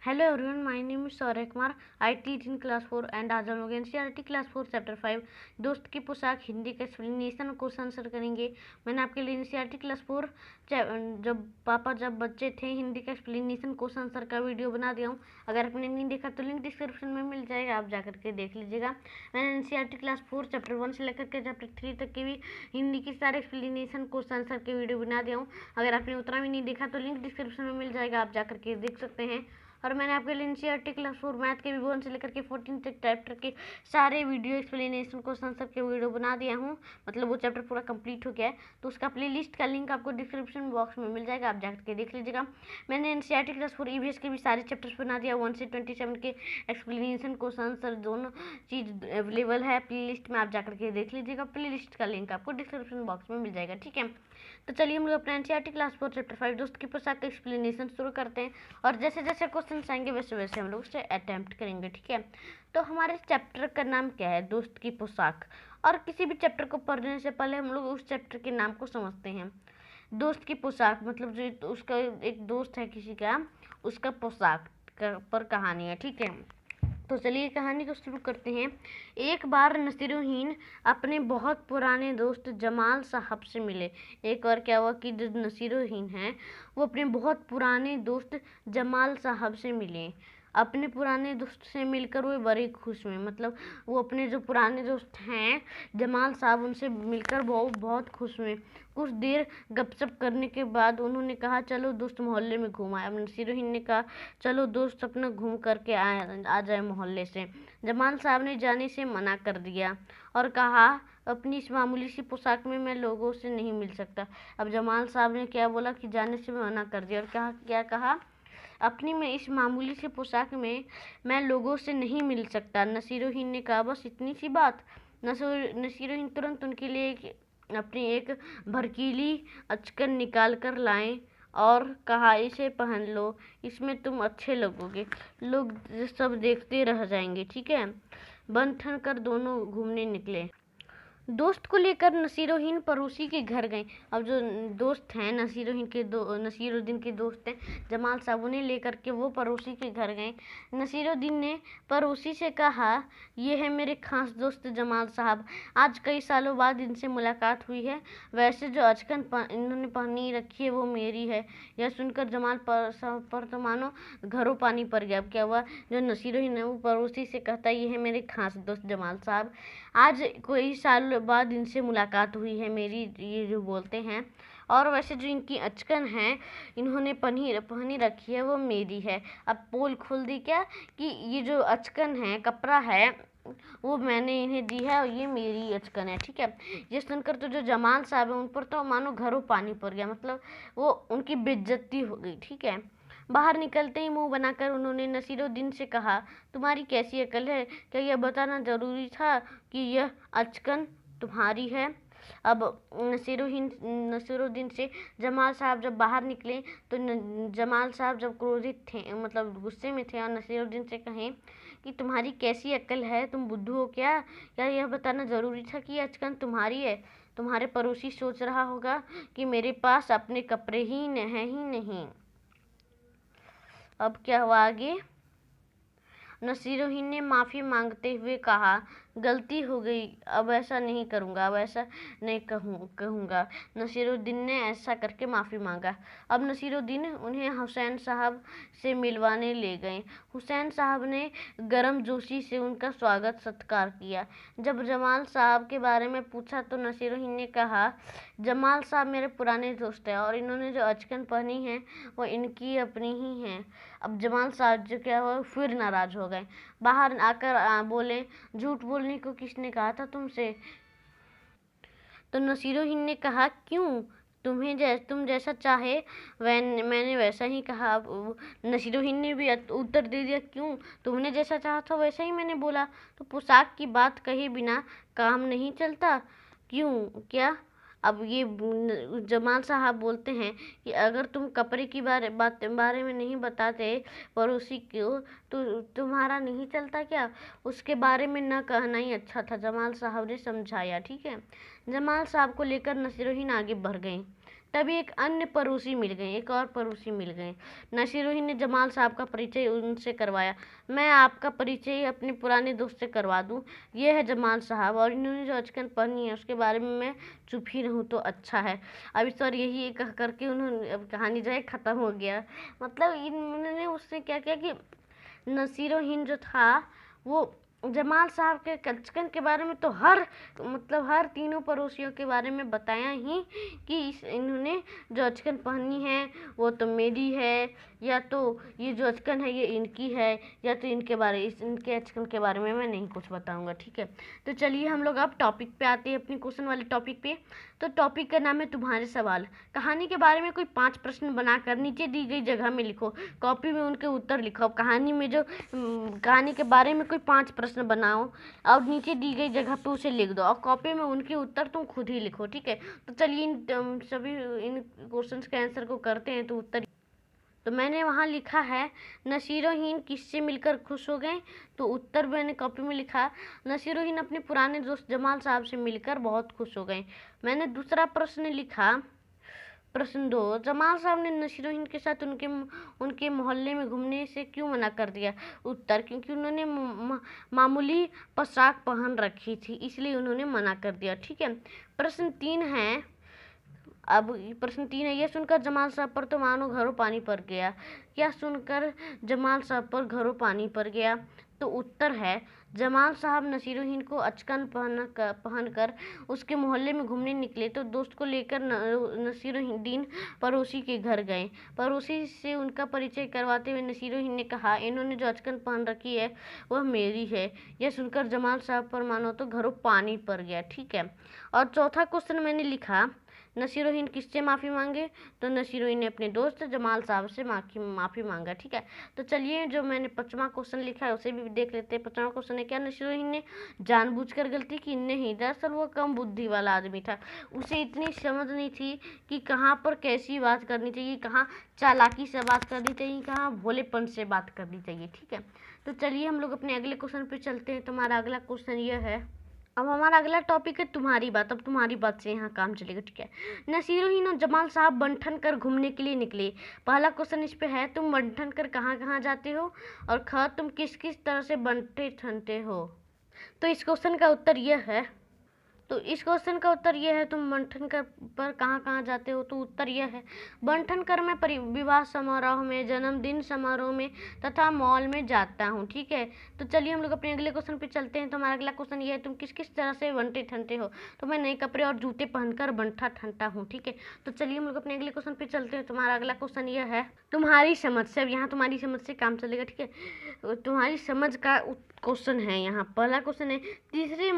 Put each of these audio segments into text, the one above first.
Hello everyone, my name is Saurabh Kumar. I teach in class 4 and आज हम लोग NCERT class 4 chapter 5 दोस्त की पोशाक हिंदी का एक्सप्लेनेशन क्वेश्चन आंसर करेंगे। मैंने आपके लिए एनसीईआरटी क्लास 4 जब बच्चे थे हिंदी का एक्सप्लेनेशन क्वेश्चन आंसर का वीडियो बना दिया हूँ। अगर आपने नहीं देखा तो लिंक डिस्क्रिप्शन में मिल जाएगा, आप जाकर के देख लीजिएगा। मैंने एनसीईआरटी क्लास 4 चैप्टर 1 से लेकर के चैप्टर 3 तक के भी हिंदी के सारे एक्सप्लेनेशन क्वेश्चन आंसर के वीडियो बना दिया हूँ। अगर आपने उतना भी नहीं देखा तो लिंक डिस्क्रिप्शन में मिल जाएगा, आप जाकर के देख सकते हैं। और मैंने आपके लिए एनसीईआरटी क्लास 4 मैथ के भी 1 से लेकर के 14 तक चैप्टर के सारे वीडियो एक्सप्लेनेशन क्वेश्चन सब के वीडियो बना दिया हूँ। मतलब वो चैप्टर पूरा कंप्लीट हो गया है, तो उसका प्लेलिस्ट का लिंक आपको डिस्क्रिप्शन बॉक्स में मिल जाएगा, आप जाकर के देख लीजिएगा। मैंने एनसीईआरटी क्लास 4 ईवीएस के भी सारे चैप्टर्स बना दिया, 1 से 27 के एक्सप्लेनेशन क्वेश्चन आंसर दोनों चीज़ अवेलेबल है प्ले लिस्ट में, आप जाकर के देख लीजिएगा। प्ले लिस्ट का लिंक आपको डिस्क्रिप्शन बॉक्स में मिल जाएगा, ठीक है। तो चलिए हम लोग अपना एनसीईआरटी क्लास 4 चैप्टर 5 दोस्त की पोशाक का एक्सप्लेनेशन शुरू करते हैं। और जैसे जैसे क्वेश्चन आएंगे वैसे वैसे हम लोग उसे अटेम्प्ट करेंगे, ठीक है। तो हमारे चैप्टर का नाम क्या है? दोस्त की पोशाक। और किसी भी चैप्टर को पढ़ने से पहले हम लोग उस चैप्टर के नाम को समझते हैं। दोस्त की पोशाक मतलब जो उसका एक दोस्त है किसी का, उसका पोशाक पर कहानी है, ठीक है। तो चलिए कहानी को शुरू करते हैं। एक बार नसीरुद्दीन अपने बहुत पुराने दोस्त जमाल साहब से मिले। एक बार क्या हुआ कि जो नसीरुद्दीन हैं वो अपने बहुत पुराने दोस्त जमाल साहब से मिले। अपने पुराने दोस्त से मिलकर वो बड़े खुश हुए। मतलब वो अपने जो पुराने दोस्त हैं जमाल साहब, उनसे मिलकर वो बहुत खुश हुए। कुछ देर गपशप करने के बाद उन्होंने कहा चलो दोस्त मोहल्ले में घूम आए। अब नसीरुद्दीन ने कहा चलो दोस्त अपना घूम करके आ जाए मोहल्ले से। जमाल साहब ने जाने से मना कर दिया और कहा अपनी इस मामूली सी पोशाक में मैं लोगों से नहीं मिल सकता। अब जमाल साहब ने क्या बोला कि जाने से मना कर दिया और क्या कहा अपनी में इस मामूली सी पोशाक में मैं लोगों से नहीं मिल सकता। नसीरुद्दीन ने कहा बस इतनी सी बात। नसीरुद्दीन तुरंत उनके लिए अपनी एक भड़कीली अचकन निकाल कर लाए और कहा इसे पहन लो, इसमें तुम अच्छे लगोगे, लोग सब देखते रह जाएंगे, ठीक है। बन ठन कर दोनों घूमने निकले। दोस्त को लेकर नसीरुद्दीन पड़ोसी के घर गए। अब जो दोस्त हैं नसीरुद्दीन के दोस्त हैं जमाल साहब, उन्हें लेकर के वो पड़ोसी के घर गए। नसीरुद्दीन ने पड़ोसी से कहा ये है मेरे खास दोस्त जमाल साहब, आज कई सालों बाद इनसे मुलाकात हुई है। वैसे जो अचकन इन्होंने पहनी रखी है वो मेरी है। यह सुनकर जमाल पर तो मानो घरों पानी पड़ गया। अब क्या हुआ, जो नसीरुद्दीन है वो पड़ोसी से कहता ये है मेरे खास दोस्त जमाल साहब, आज कई साल बाद इनसे मुलाकात हुई है मेरी, ये जो बोलते हैं। और वैसे जो इनकी अचकन है इन्होंने पहनी रखी है वो मेरी है। अब पोल खोल दी क्या कि ये जो अचकन है कपड़ा है वो मैंने इन्हें दी है और ये मेरी अचकन है, ठीक है। ये सुनकर तो जो जमाल साहब है उन पर तो मानो घरों पानी पड़ गया। मतलब वो उनकी बेइज्जती हो गई, ठीक है। बाहर निकलते ही मुंह बनाकर उन्होंने नसीरुद्दीन से कहा तुम्हारी कैसी अकल है, क्या यह बताना जरूरी था कि यह अचकन तुम्हारी है। अब नसीरुद्दीन से जमाल साहब जब बाहर निकले तो जमाल साहब जब क्रोधित थे, मतलब गुस्से में थे, और नसीरुद्दीन से कहें कि तुम्हारी कैसी अकल है, तुम बुद्धू हो क्या यह बताना ज़रूरी था कि यह अचकन तुम्हारी है। तुम्हारे पड़ोसी सोच रहा होगा कि मेरे पास अपने कपड़े ही नहीं। अब क्या हुआ आगे, नसीरुद्दीन ने माफ़ी मांगते हुए कहा गलती हो गई, अब ऐसा नहीं करूँगा, अब ऐसा नहीं कहूँगा। नसीरुद्दीन ने ऐसा करके माफ़ी मांगा। अब नसीरुद्दीन उन्हें हुसैन साहब से मिलवाने ले गए। हुसैन साहब ने गर्मजोशी से उनका स्वागत सत्कार किया। जब जमाल साहब के बारे में पूछा तो नसीरुद्दीन ने कहा जमाल साहब मेरे पुराने दोस्त हैं और इन्होंने जो अचकन पहनी है वो इनकी अपनी ही हैं। अब जमाल साहब जो क्या हुआ फिर नाराज़ हो गए। बाहर आकर बोले झूठ बोलने को किसने कहा था तुमसे। तो नसीरुद्दीन ने कहा क्यों, तुम जैसा चाहे मैंने वैसा ही कहा। नसीरुद्दीन ने भी उत्तर दे दिया क्यों, तुमने जैसा चाहा था वैसा ही मैंने बोला। तो पोशाक की बात कहे बिना काम नहीं चलता, क्यों क्या। अब ये जमाल साहब बोलते हैं कि अगर तुम कपड़े की बारे में नहीं बताते पड़ोसी को तो तुम्हारा नहीं चलता क्या। उसके बारे में न कहना ही अच्छा था, जमाल साहब ने समझाया, ठीक है। जमाल साहब को लेकर नसीरुद्दीन आगे बढ़ गए। तभी एक अन्य पड़ोसी मिल गए, एक और पड़ोसी मिल गए। नसीरुद्दीन ने जमाल साहब का परिचय उनसे करवाया। मैं आपका परिचय अपने पुराने दोस्त से करवा दूं, ये है जमाल साहब, और इन्होंने जो अचकन पहनी है उसके बारे में मैं चुप ही रहूं तो अच्छा है। अब इस बार यही कह करके उन्होंने, अब कहानी जो है ख़त्म हो गया। मतलब इन्होंने उससे क्या किया कि नसीरुद्दीन जो था वो जमाल साहब के अचकन के बारे में तो हर तीनों पड़ोसियों के बारे में बताया ही कि इन्होंने जो अचकन पहनी है वो तो मेरी है, या तो ये जो अचकन है ये इनकी है, या तो इनके अचकन के बारे में मैं नहीं कुछ बताऊंगा। ठीक है, तो चलिए हम लोग अब टॉपिक पे आते हैं, अपनी क्वेश्चन वाले टॉपिक पे। तो टॉपिक का नाम है तुम्हारे सवाल। कहानी के बारे में कोई 5 प्रश्न बनाकर नीचे दी गई जगह में लिखो, कॉपी में उनके उत्तर लिखो। अब कहानी के बारे में कोई 5 प्रश्न बनाओ और नीचे दी गई जगह पे उसे लिख दो, और कॉपी में उनके उत्तर तुम खुद ही लिखो। ठीक है, तो चलिए इन क्वेश्चंस के आंसर को करते हैं। तो उत्तर, तो मैंने वहाँ लिखा है नसीरुद्दीन किससे मिलकर खुश हो गए, तो उत्तर मैंने कॉपी में लिखा नसीरुद्दीन अपने पुराने दोस्त जमाल साहब से मिलकर बहुत खुश हो गए। मैंने दूसरा प्रश्न लिखा, प्रश्न 2, जमाल साहब ने नसीरुद्दीन के साथ उनके मोहल्ले में घूमने से क्यों मना कर दिया, उत्तर क्योंकि उन्होंने मामूली पोशाक पहन रखी थी, इसलिए उन्होंने मना कर दिया। ठीक है, प्रश्न 3 है, यह सुनकर जमाल साहब पर तो मानो घरों पानी पड़ गया, क्या सुनकर जमाल साहब पर घरों पानी पड़ गया, तो उत्तर है जमाल साहब नसीरुद्दीन को अचकन पहनकर उसके मोहल्ले में घूमने निकले तो दोस्त को लेकर नसीरुद्दीन पड़ोसी के घर गए। पड़ोसी से उनका परिचय करवाते हुए नसीरुद्दीन ने कहा, इन्होंने जो अचकन पहन रखी है वह मेरी है। यह सुनकर जमाल साहब पर मानो तो घरों पानी पड़ गया। ठीक है, और चौथा क्वेश्चन मैंने लिखा, नसीरुद्दीन किससे माफ़ी मांगे, तो नसीरुद्दीन ने अपने दोस्त जमाल साहब से माफ़ी मांगा। ठीक है, तो चलिए जो मैंने 5वां क्वेश्चन लिखा है उसे भी देख लेते हैं। 5वां क्वेश्चन है, क्या नसीरुद्दीन ने जानबूझकर गलती की, नहीं, दरअसल वो कम बुद्धि वाला आदमी था। उसे इतनी समझ नहीं थी कि कहाँ पर कैसी बात करनी चाहिए, कहाँ चालाकी से बात करनी चाहिए, कहाँ भोलेपन से बात करनी चाहिए। ठीक है, तो चलिए हम लोग अपने अगले क्वेश्चन पर चलते हैं। तुम्हारा अगला क्वेश्चन यह है, अब हमारा अगला टॉपिक है तुम्हारी बात। अब तुम्हारी बात से यहाँ काम चलेगा। ठीक है, नसीरुद्दीन और जमाल साहब बंठन कर घूमने के लिए निकले। पहला क्वेश्चन इस पे है, तुम बंठन कर कहाँ कहाँ जाते हो, और ख, तुम किस किस तरह से बंटे ठनते हो। तो इस क्वेश्चन का उत्तर यह है, तुम बंठन कर पर कहाँ कहाँ जाते हो, तो उत्तर यह है, बंठन कर मैं विवाह समारोह में, जन्मदिन समारोह में तथा मॉल में जाता हूँ। ठीक है, तो चलिए हम लोग अपने अगले क्वेश्चन पे चलते हैं। तो हमारा अगला क्वेश्चन ये है, तुम किस किस तरह से बंटे ठनते हो, तो मैं नए कपड़े और जूते पहनकर बंठा ठनता हूँ। ठीक है, तो चलिए हम लोग अपने अगले क्वेश्चन पे चलते हैं। तुम्हारा अगला क्वेश्चन यह है, तुम्हारी समझ से। अब यहाँ तुम्हारी समझ से काम चलेगा। ठीक है, तुम्हारी समझ का क्वेश्चन है। यहाँ पहला क्वेश्चन है, तीसरे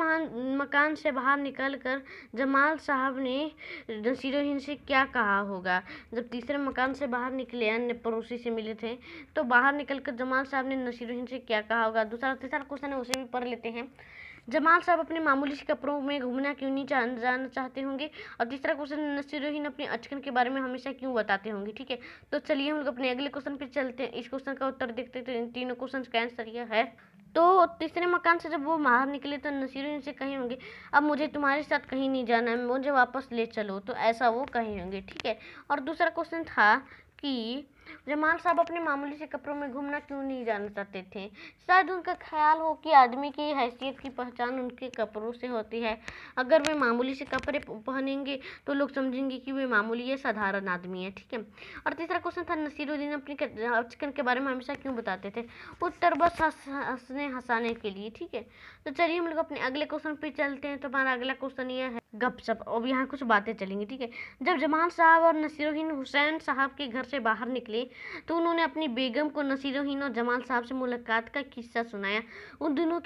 मकान से बाहर निकलकर जमाल साहब ने नसीरुद्दीन से क्या कहा होगा। जब तीसरे मकान से बाहर निकले, अन्य पड़ोसी से मिले थे, तो बाहर निकलकर जमाल साहब ने नसीरुद्दीन से क्या कहा होगा। तीसरा क्वेश्चन है, उसे भी पढ़ लेते हैं। जमाल साहब अपने मामूली से कपड़ों में घूमना क्यों नहीं जाना चाहते होंगे। और तीसरा क्वेश्चन, नसीरुद्दीन अपने अचकन के बारे में हमेशा क्यों बताते होंगे। ठीक है, तो चलिए हम लोग अपने अगले क्वेश्चन पे चलते हैं। इस क्वेश्चन का उत्तर देखते हैं। तो इन तीनों क्वेश्चन का आंसर यह है, तो तीसरे मकान से जब वो बाहर निकले तो नसीरुद्दीन से कहे होंगे, अब मुझे तुम्हारे साथ कहीं नहीं जाना है, मुझे वापस ले चलो, तो ऐसा वो कहे होंगे। ठीक है, और दूसरा क्वेश्चन था कि जमाल साहब अपने मामूली से कपड़ों में घूमना क्यों नहीं जाना चाहते थे। शायद उनका ख्याल हो कि आदमी की हैसियत की पहचान उनके कपड़ों से होती है। अगर वे मामूली से कपड़े पहनेंगे तो लोग समझेंगे कि वे मामूली या साधारण आदमी है। ठीक है, और तीसरा क्वेश्चन था, नसीरुद्दीन अपनी अचकन के बारे में हमेशा क्यों बताते थे। उत्तर, बस हंसने हंसाने के लिए। ठीक है, तो चलिए हम लोग अपने अगले क्वेश्चन पे चलते हैं। तो हमारा अगला क्वेश्चन यह है, गपशप। अब यहाँ कुछ बातें चलेंगी। ठीक है, जब जमाल साहब और नसीरुद्दीन हुसैन साहब के घर से बाहर निकले तो उन्होंने अपनी बेगम को नसीरुद्दीन और जमाल साहब से मुलाकात का किस्सा सुनाया। उन दोनों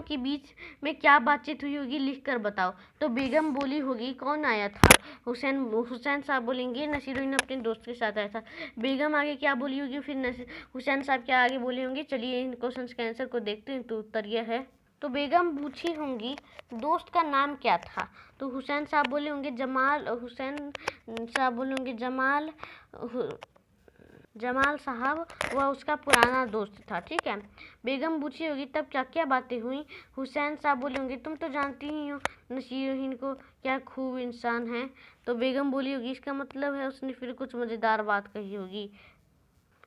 के बीच में क्या बातचीत हुई होगी, लिख कर बताओ। तो बेगम बोली होगी, कौन आया था। हुसैन साहब बोलेंगे, नसीरुद्दीन अपने दोस्त के साथ आया था। बेगम आगे क्या बोली होगी, फिर हुसैन साहब क्या आगे बोले होंगे। चलिए इन क्वेश्चन के आंसर को देखते हैं। तो उत्तर यह है, तो बेगम पूछी होंगी दोस्त का नाम क्या था। तो हुसैन साहब बोले होंगे जमाल। जमाल साहब वह उसका पुराना दोस्त था, ठीक है। बेगम पूछी होगी तब क्या क्या बातें हुई। हुसैन साहब बोले होंगे तुम तो जानती ही हो नसीरुद्दीन को, क्या खूब इंसान है। तो बेगम बोली होगी इसका मतलब है उसने फिर कुछ मज़ेदार बात कही होगी।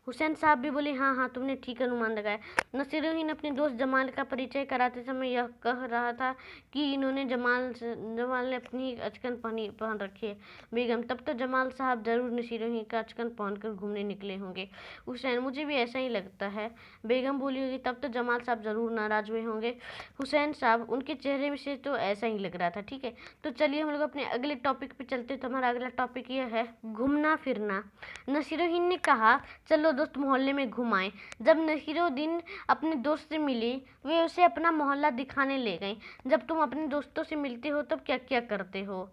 हुसैन साहब भी बोले हाँ हाँ तुमने ठीक अनुमान लगाया। नसीरुद्दीन अपने दोस्त जमाल का परिचय कराते समय यह कह रहा था कि इन्होंने जमाल ने अपनी अचकन पहन रखी है। बेगम तब तो जमाल साहब जरूर नसीरुद्दीन का अचकन पहनकर घूमने निकले होंगे। हुसैन मुझे भी ऐसा ही लगता है। बेगम बोली होगी तब तो जमाल साहब जरूर नाराज हुए होंगे। हुसैन साहब उनके चेहरे में से तो ऐसा ही लग रहा था, ठीक है। तो चलिए हम लोग अपने अगले टॉपिक पे चलते हैं। तो हमारा अगला टॉपिक यह है घूमना फिरना। नसीरुद्दीन ने कहा चलो दोस्त मोहल्ले में घुमाएं। जब नसीरुद्दीन अपने दोस्त से मिली वे उसे अपना मोहल्ला दिखाने ले गई। जब तुम अपने दोस्तों से मिलते हो तब क्या क्या करते हो।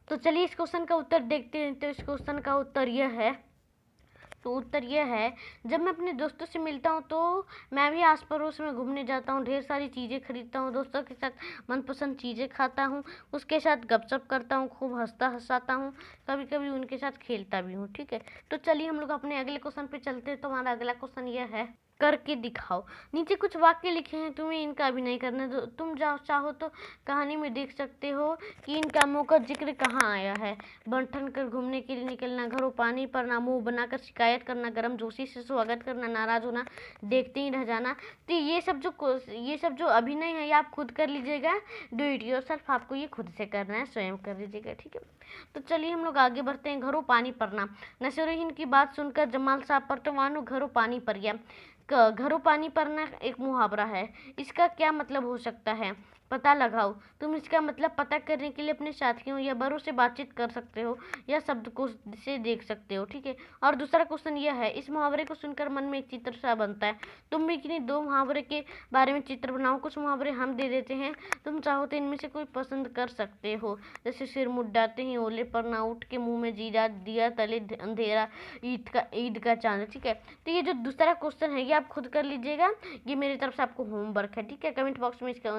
तो चलिए इस क्वेश्चन का उत्तर देखते हैं। तो इस क्वेश्चन का उत्तर यह है जब मैं अपने दोस्तों से मिलता हूँ तो मैं भी आस पड़ोस में घूमने जाता हूँ, ढेर सारी चीज़ें खरीदता हूँ, दोस्तों के साथ मनपसंद चीज़ें खाता हूँ, उसके साथ गपशप करता हूँ, खूब हंसाता हूँ, कभी कभी उनके साथ खेलता भी हूँ, ठीक है। तो चलिए हम लोग अपने अगले क्वेश्चन पे चलते हैं। तो हमारा अगला क्वेश्चन यह है करके दिखाओ। नीचे कुछ वाक्य लिखे हैं, तुम्हें इनका अभिनय करना है। तुम चाहो तो कहानी में देख सकते हो कि इन कामों का जिक्र कहाँ आया है। बंठन कर घूमने के लिए निकलना, घरों पानी पड़ना, मुंह बनाकर शिकायत करना, गर्म जोशी से स्वागत करना, नाराज होना, देखते ही रह जाना। तो ये सब जो अभिनय है ये आप खुद कर लीजिएगा। डू इट योरसेल्फ, आपको ये खुद से करना है, स्वयं कर लीजिएगा, ठीक है। तो चलिए हम लोग आगे बढ़ते हैं। घरों पानी पड़ना। नसीरुद्दीन की बात सुनकर जमाल साहब पर तो मानो घरों पानी पड़ गया। घरों पानी पड़ना एक मुहावरा है, इसका क्या मतलब हो सकता है पता लगाओ। तुम इसका मतलब पता करने के लिए अपने साथियों या बड़ों से बातचीत कर सकते हो या शब्दकोश से देख सकते हो, ठीक है। और दूसरा क्वेश्चन यह है इस मुहावरे को सुनकर मन में एक चित्र सा बनता है। तुम भी किन्हीं दो मुहावरे के बारे में चित्र बनाओ। कुछ मुहावरे हम दे देते हैं, तुम चाहो तो इनमें से कोई पसंद कर सकते हो। जैसे सिर मुंडाते ही ओले पड़ना, उठ के मुंह में जीरा दिया तले अंधेरा, ईद का चांद, ठीक है। तो ये जो दूसरा क्वेश्चन है ये आप खुद कर लीजिएगा, ये मेरी तरफ से आपको होमवर्क है, ठीक है। कमेंट बॉक्स में इसका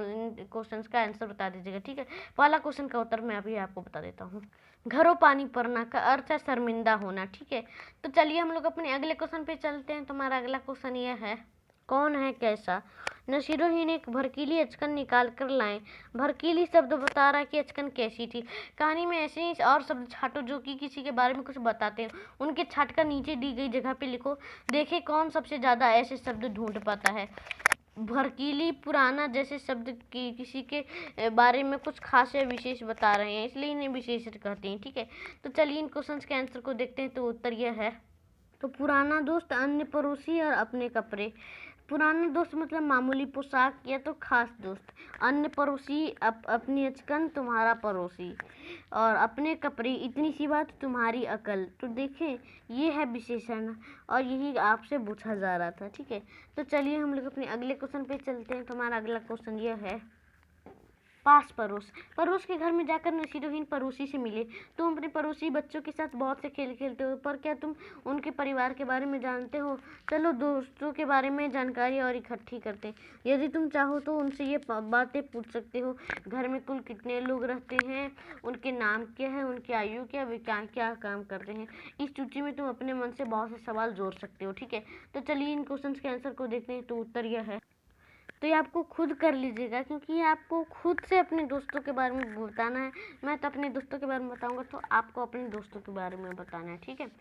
क्वेश्चन का आंसर बता दीजिएगा, ठीक है। पहला क्वेश्चन का उत्तर मैं अभी आपको बता देता हूँ। घरों पानी पड़ना का अर्थ है शर्मिंदा होना, ठीक है। तो चलिए हम लोग अपने अगले क्वेश्चन पे चलते हैं। तुम्हारा अगला क्वेश्चन यह है कौन है कैसा। नसीरुद्दीन एक भड़कीली अचकन निकाल कर लाए। भड़कीली शब्द बता रहा है कि अचकन कैसी थी। कहानी में ऐसे ही और शब्द छाटो जो कि किसी के बारे में कुछ बताते हैं, उनके छाट कर नीचे दी गई जगह पे लिखो। देखे कौन सबसे ज़्यादा ऐसे शब्द ढूंढ पाता है। भड़कीली पुराना जैसे शब्द की किसी के बारे में कुछ खास या विशेष बता रहे हैं, इसलिए इन्हें विशेषण कहते हैं, ठीक है। तो चलिए इन क्वेश्चन के आंसर को देखते हैं। तो उत्तर यह है तो पुराना दोस्त, अन्य पड़ोसी और अपने कपड़े। पुराना दोस्त मतलब मामूली पोशाक या तो खास दोस्त। अन्य पड़ोसी अपनी अचकन, तुम्हारा पड़ोसी। और अपने कपड़े, इतनी सी बात तुम्हारी अकल। तो देखें ये है विशेषण और यही आपसे पूछा जा रहा था, ठीक है। तो चलिए हम लोग अपने अगले क्वेश्चन पे चलते हैं। तुम्हारा अगला क्वेश्चन यह है पास पड़ोस। पड़ोस के घर में जाकर नसीरुद्दीन पड़ोसी से मिले। तुम अपने पड़ोसी बच्चों के साथ बहुत से खेल खेलते हो, पर क्या तुम उनके परिवार के बारे में जानते हो। चलो दोस्तों के बारे में जानकारी और इकट्ठी करते हैं। यदि तुम चाहो तो उनसे ये बातें पूछ सकते हो। घर में कुल कितने लोग रहते हैं, उनके नाम क्या है, उनकी आयु क्या, वे क्या क्या काम करते हैं। इस सूची में तुम अपने मन से बहुत से सवाल जोड़ सकते हो, ठीक है। तो चलिए इन क्वेश्चन के आंसर को देखते हैं। तो उत्तर यह है तो ये आपको खुद कर लीजिएगा, क्योंकि ये आपको खुद से अपने दोस्तों के बारे में बताना है। मैं तो अपने दोस्तों के बारे में बताऊंगा, तो आपको अपने दोस्तों के बारे में बताना है, ठीक है।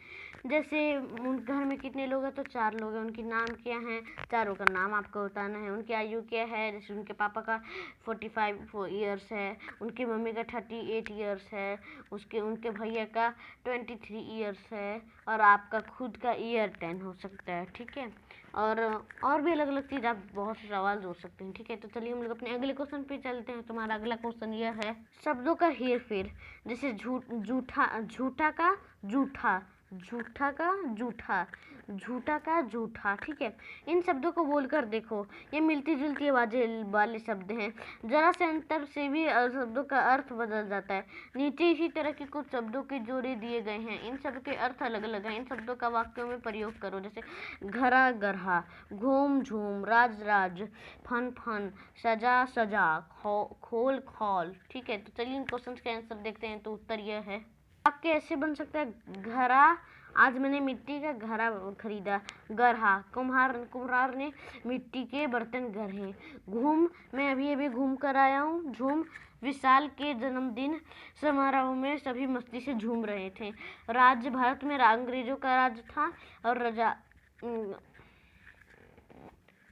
जैसे उन घर में कितने लोग हैं, तो 4 लोग हैं। उनके नाम क्या हैं, चारों का नाम आपको बताना है। उनकी आयु क्या है, जैसे उनके पापा का 45 ईयर्स है, उनकी मम्मी का 38 ईयर्स है, उनके भैया का 23 ईयर्स है, और आपका खुद का ईयर 10 हो सकता है, ठीक है। और भी अलग अलग चीज़, आप बहुत से सवाल जोड़ सकते हैं, ठीक है। तो चलिए हम लोग अपने अगले क्वेश्चन पे चलते हैं। तुम्हारा अगला क्वेश्चन यह है शब्दों का हेर फेर। जैसे झूठा का जूठा, झूठा का जूठा, झूठा का जूठा, ठीक है। इन शब्दों को बोलकर देखो, ये मिलती जुलती आवाजें वाले शब्द हैं। जरा से अंतर से भी शब्दों का अर्थ बदल जाता है। नीचे इसी तरह के कुछ शब्दों के जोड़े दिए गए हैं, इन सब के अर्थ अलग अलग हैं। इन शब्दों का वाक्यों में प्रयोग करो। जैसे घरा गरहा, घूम झूम, राज राज, फन फन, सजा सजा, खोल खोल, ठीक है। तो चलिए इन क्वेश्चन के आंसर देखते हैं। तो उत्तर यह है वाक्य ऐसे बन सकता है घरा आज मैंने मिट्टी का घड़ा खरीदा। गरहा, कुम्हार ने मिट्टी के बर्तन गढ़े। घूम, मैं अभी अभी घूम कर आया हूँ। झूम, विशाल के जन्मदिन समारोह में सभी मस्ती से झूम रहे थे। राज्य, भारत में अंग्रेजों का राज था और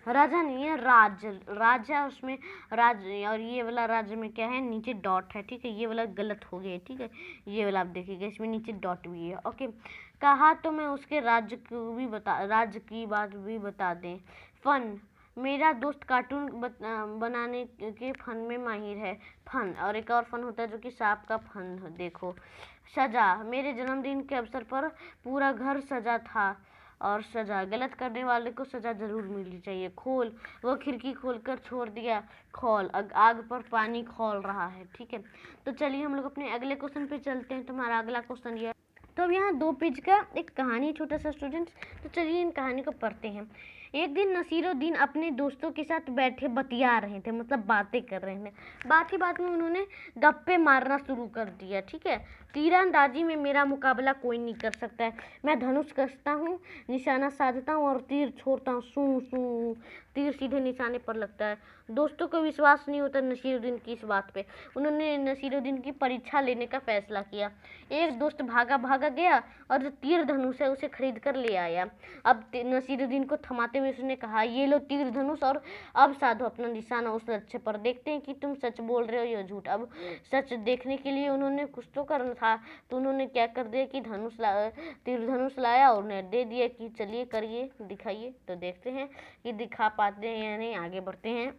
राजा नहीं है, राज है, उसमें राज। और ये वाला राज्य में क्या है, नीचे डॉट है, ठीक है। ये वाला गलत हो गया, ठीक है। ये वाला आप देखिएगा, इसमें नीचे डॉट भी है, ओके। कहा तो मैं उसके राज्य की बात भी बता दें। फन, मेरा दोस्त कार्टून बनाने के फन में माहिर है। फन, और एक और फन होता है जो कि सांप का फन। देखो, सजा, मेरे जन्मदिन के अवसर पर पूरा घर सजा था। और सजा, गलत करने वाले को सजा जरूर मिलनी चाहिए। खोल, वो खिड़की खोलकर छोड़ दिया। खौल, आग पर पानी खौल रहा है, ठीक है। तो चलिए हम लोग अपने अगले क्वेश्चन पे चलते हैं। तुम्हारा अगला क्वेश्चन ये, तो अब यहाँ 2 पेज का एक कहानी, छोटा सा स्टूडेंट्स। तो चलिए इन कहानी को पढ़ते हैं। एक दिन नसीरुद्दीन अपने दोस्तों के साथ बैठे बतिया रहे थे, मतलब बातें कर रहे थे। बात ही बात में उन्होंने गप्पे मारना शुरू कर दिया, ठीक है। तीरंदाजी में मेरा मुकाबला कोई नहीं कर सकता है। मैं धनुष कसता हूँ, निशाना साधता हूँ और तीर छोड़ता हूँ, सू सू, तीर सीधे निशाने पर लगता है। दोस्तों को विश्वास नहीं होता नसीरुद्दीन की इस बात पे। उन्होंने नसीरुद्दीन की परीक्षा लेने का फैसला किया। एक दोस्त भागा गया और जो तीर धनुष है उसे खरीद कर ले आया। अब नसीरुद्दीन को थमाते हुए उसने कहा, ये लो तीर धनुष और अब साधो अपना निशाना उस लक्ष्य पर। देखते हैं कि तुम सच बोल रहे हो या झूठ। अब सच देखने के लिए उन्होंने कुछ तो करना था, तो उन्होंने क्या कर दिया कि तीर धनुष लाया और उन्हें दे दिया कि चलिए करिए, दिखाइए। तो देखते हैं कि दिखा पाते हैं या नहीं, आगे बढ़ते हैं।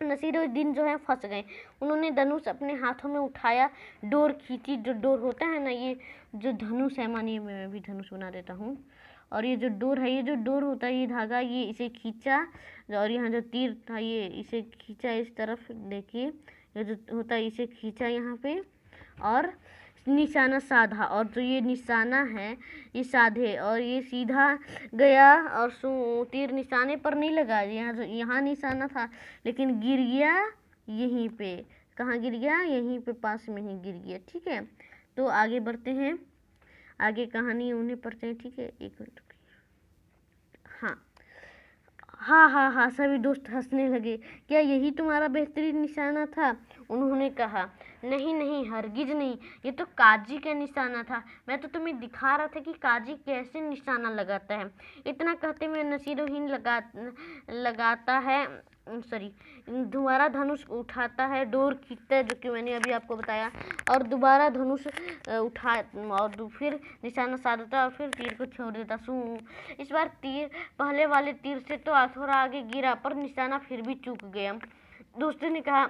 नसीरुद्दीन जो है फंस गए। उन्होंने धनुष अपने हाथों में उठाया, डोर खींची। जो डोर होता है ना, ये जो धनुष है, मानिए मैं भी धनुष बना देता हूँ। और ये जो डोर है, ये जो डोर होता है, ये धागा, ये इसे खींचा। और यहाँ जो तीर था, ये इसे खींचा इस तरफ, देखिए ये जो होता है इसे खींचा यहाँ पे और निशाना साधा। और जो ये निशाना है ये साधे और ये सीधा गया और तीर निशाने पर नहीं लगा। यहाँ निशाना था लेकिन गिर गया यहीं पे। कहाँ गिर गया, यहीं पे पास में ही गिर गया, ठीक है। तो आगे बढ़ते हैं, आगे कहानी उन्हें पढ़ते हैं, ठीक है। एक मिनट, हाँ, सभी दोस्त हंसने लगे। क्या यही तुम्हारा बेहतरीन निशाना था? उन्होंने कहा, नहीं, हरगिज नहीं, ये तो काजी का निशाना था। मैं तो तुम्हें दिखा रहा था कि काजी कैसे निशाना लगाता है। इतना कहते हुए नसीरुद्दीन लगाता है, दोबारा धनुष उठाता है, डोर खींचता है, जो कि मैंने अभी आपको बताया, और दोबारा धनुष उठा और फिर निशाना साधता और फिर तीर को छोड़ देता। इस बार तीर पहले वाले तीर से तो थोड़ा आगे गिरा, पर निशाना फिर भी चूक गया। दोस्तों ने कहा,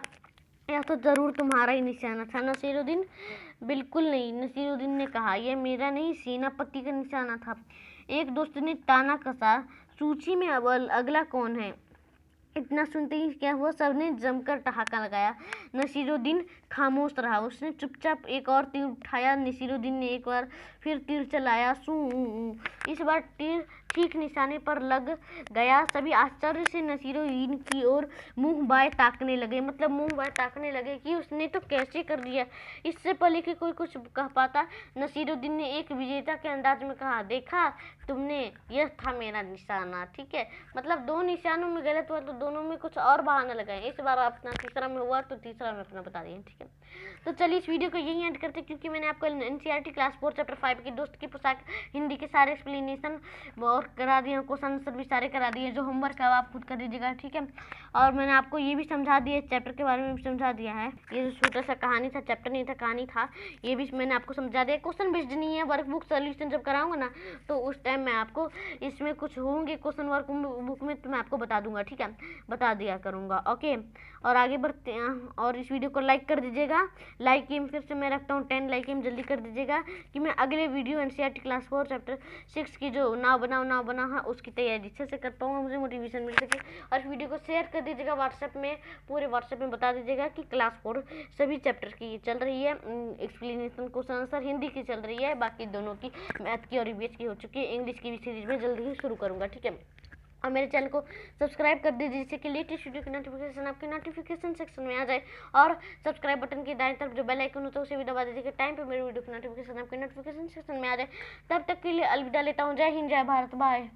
यह तो जरूर तुम्हारा ही निशाना था। नसीरुद्दीन, बिल्कुल नहीं। नसीरुद्दीन ने कहा, यह मेरा नहीं, सेनापति का निशाना था। एक दोस्त ने ताना कसा, सूची में अब अगला कौन है? इतना सुनते ही क्या हुआ, सबने जमकर ठहाका लगाया। नसीरुद्दीन खामोश रहा। उसने चुपचाप एक और तीर उठाया। नसीरुद्दीन ने एक बार फिर तीर चलाया। इस बार तीर ठीक निशाने पर लग गया। सभी आश्चर्य से नसीरुद्दीन की ओर मुंह बाएं ताकने लगे, मतलब मुंह बाएं ताकने लगे कि उसने तो कैसे कर दिया। इससे पहले कि कोई कुछ कह पाता, नसीरुद्दीन ने एक विजेता के अंदाज में कहा, देखा तुमने, यह था मेरा निशाना, ठीक है। मतलब 2 निशानों में गलत हुआ तो दोनों में कुछ और बहाना लगाए। इस बार अपना तीसरा में हुआ तो तीसरा में अपना बता दिए, ठीक है। तो चलिए इस वीडियो को यही एंड करते, क्योंकि मैंने आपको एनसीईआरटी क्लास 4 चैप्टर 5 की दोस्त की पोशाक हिंदी के सारे एक्सप्लेनेशन और करा दिए, क्वेश्चन आंसर भी सारे करा दिए। जो होमवर्क है आप खुद कर दीजिएगा, ठीक है। और मैंने आपको ये भी समझा दिया, चैप्टर के बारे में भी समझा दिया है। ये जो छोटा सा कहानी था, चैप्टर नहीं था, कहानी था, ये भी मैंने आपको समझा दिया। क्वेश्चन बेस्ड नहीं है, वर्कबुक सोल्यूशन जब कराऊंगा ना तो उस टाइम मैं आपको इसमें कुछ होंगे क्वेश्चन वर्क बुक में, तो मैं आपको बता दूंगा, ठीक है, बता दिया करूंगा, ओके। और आगे बढ़ते हैं, और इस वीडियो को लाइक कर दीजिएगा। लाइक एम फिर से मैं रखता हूँ 10 लाइक एम जल्दी कर दीजिएगा, कि मैं अगले वीडियो एनसीईआरटी क्लास 4 चैप्टर 6 की जो नाव बना है उसकी तैयारी अच्छे से कर पाऊँगा, मुझे मोटिवेशन मिल सके। और इस वीडियो को शेयर कर दीजिएगा व्हाट्सएप में, पूरे व्हाट्सएप में बता दीजिएगा कि क्लास 4 सभी चैप्टर की चल रही है, एक्सप्लेनेशन क्वेश्चन आंसर हिंदी की चल रही है, बाकी दोनों की मैथ की और ईवीएस की हो चुकी है, इंग्लिश की भी सीरीज में जल्दी ही शुरू करूँगा, ठीक है। और मेरे चैनल को सब्सक्राइब कर दीजिए जिससे कि लेटेस्ट वीडियो की नोटिफिकेशन आपके नोटिफिकेशन सेक्शन में आ जाए। और सब्सक्राइब बटन की दाईं तरफ जो बेल आइकन होता है उसे भी दबा दीजिए कि टाइम पे मेरे वीडियो की नोटिफिकेशन आपके नोटिफिकेशन सेक्शन में आ जाए। तब तक के लिए अलविदा लेता हूँ। जय हिंद, जय भारत, बाय।